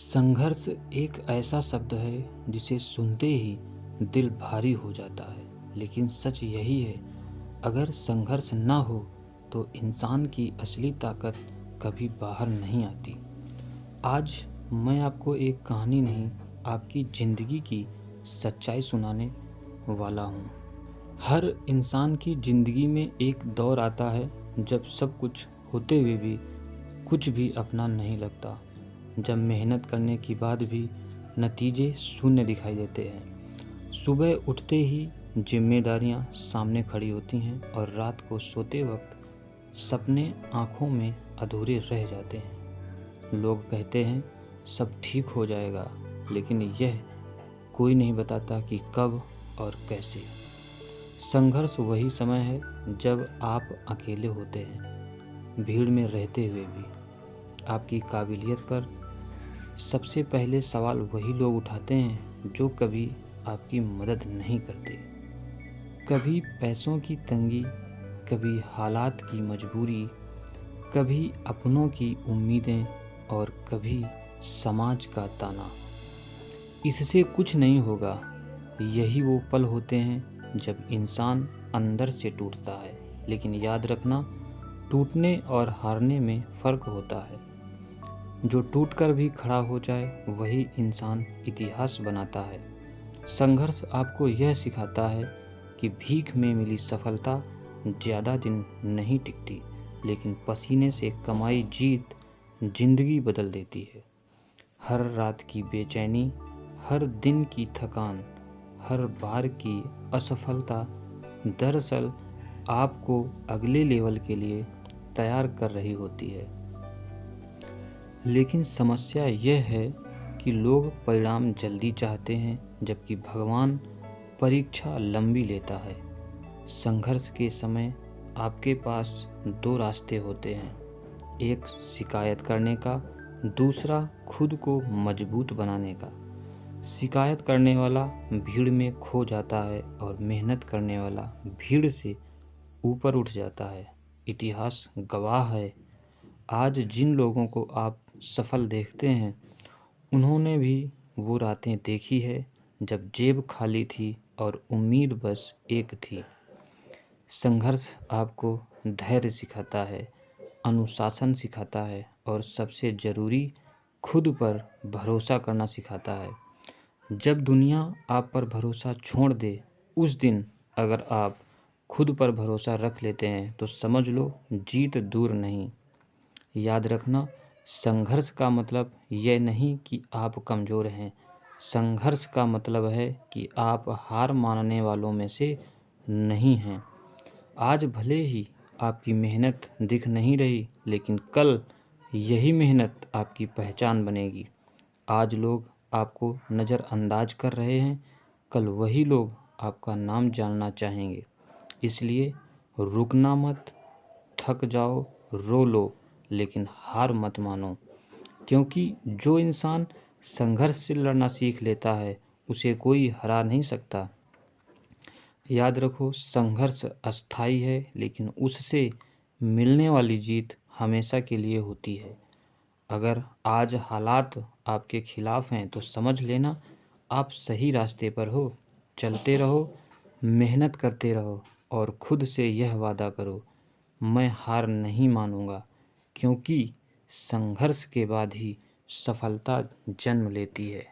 संघर्ष एक ऐसा शब्द है जिसे सुनते ही दिल भारी हो जाता है, लेकिन सच यही है, अगर संघर्ष ना हो तो इंसान की असली ताकत कभी बाहर नहीं आती। आज मैं आपको एक कहानी नहीं, आपकी ज़िंदगी की सच्चाई सुनाने वाला हूँ। हर इंसान की ज़िंदगी में एक दौर आता है जब सब कुछ होते हुए भी कुछ भी अपना नहीं लगता, जब मेहनत करने के बाद भी नतीजे शून्य दिखाई देते हैं। सुबह उठते ही जिम्मेदारियां सामने खड़ी होती हैं और रात को सोते वक्त सपने आँखों में अधूरे रह जाते हैं। लोग कहते हैं सब ठीक हो जाएगा, लेकिन यह कोई नहीं बताता कि कब और कैसे। संघर्ष वही समय है जब आप अकेले होते हैं, भीड़ में रहते हुए भी। आपकी काबिलियत पर सबसे पहले सवाल वही लोग उठाते हैं जो कभी आपकी मदद नहीं करते। कभी पैसों की तंगी, कभी हालात की मजबूरी, कभी अपनों की उम्मीदें और कभी समाज का ताना। इससे कुछ नहीं होगा। यही वो पल होते हैं जब इंसान अंदर से टूटता है। लेकिन याद रखना, टूटने और हारने में फ़र्क होता है। जो टूटकर भी खड़ा हो जाए वही इंसान इतिहास बनाता है। संघर्ष आपको यह सिखाता है कि भीख में मिली सफलता ज़्यादा दिन नहीं टिकती, लेकिन पसीने से कमाई जीत जिंदगी बदल देती है। हर रात की बेचैनी, हर दिन की थकान, हर बार की असफलता दरअसल आपको अगले लेवल के लिए तैयार कर रही होती है। लेकिन समस्या यह है कि लोग परिणाम जल्दी चाहते हैं, जबकि भगवान परीक्षा लंबी लेता है। संघर्ष के समय आपके पास दो रास्ते होते हैं, एक शिकायत करने का, दूसरा खुद को मजबूत बनाने का। शिकायत करने वाला भीड़ में खो जाता है और मेहनत करने वाला भीड़ से ऊपर उठ जाता है। इतिहास गवाह है, आज जिन लोगों को आप सफल देखते हैं, उन्होंने भी वो रातें देखी है जब जेब खाली थी और उम्मीद बस एक थी। संघर्ष आपको धैर्य सिखाता है, अनुशासन सिखाता है और सबसे ज़रूरी, खुद पर भरोसा करना सिखाता है। जब दुनिया आप पर भरोसा छोड़ दे, उस दिन अगर आप खुद पर भरोसा रख लेते हैं तो समझ लो जीत दूर नहीं। याद रखना, संघर्ष का मतलब यह नहीं कि आप कमज़ोर हैं। संघर्ष का मतलब है कि आप हार मानने वालों में से नहीं हैं। आज भले ही आपकी मेहनत दिख नहीं रही, लेकिन कल यही मेहनत आपकी पहचान बनेगी। आज लोग आपको नज़रअंदाज कर रहे हैं, कल वही लोग आपका नाम जानना चाहेंगे। इसलिए रुकना मत, थक जाओ, रो लो, लेकिन हार मत मानो, क्योंकि जो इंसान संघर्ष से लड़ना सीख लेता है उसे कोई हरा नहीं सकता। याद रखो, संघर्ष अस्थायी है, लेकिन उससे मिलने वाली जीत हमेशा के लिए होती है। अगर आज हालात आपके खिलाफ हैं तो समझ लेना आप सही रास्ते पर हो। चलते रहो, मेहनत करते रहो और खुद से यह वादा करो, मैं हार नहीं मानूंगा, क्योंकि संघर्ष के बाद ही सफलता जन्म लेती है।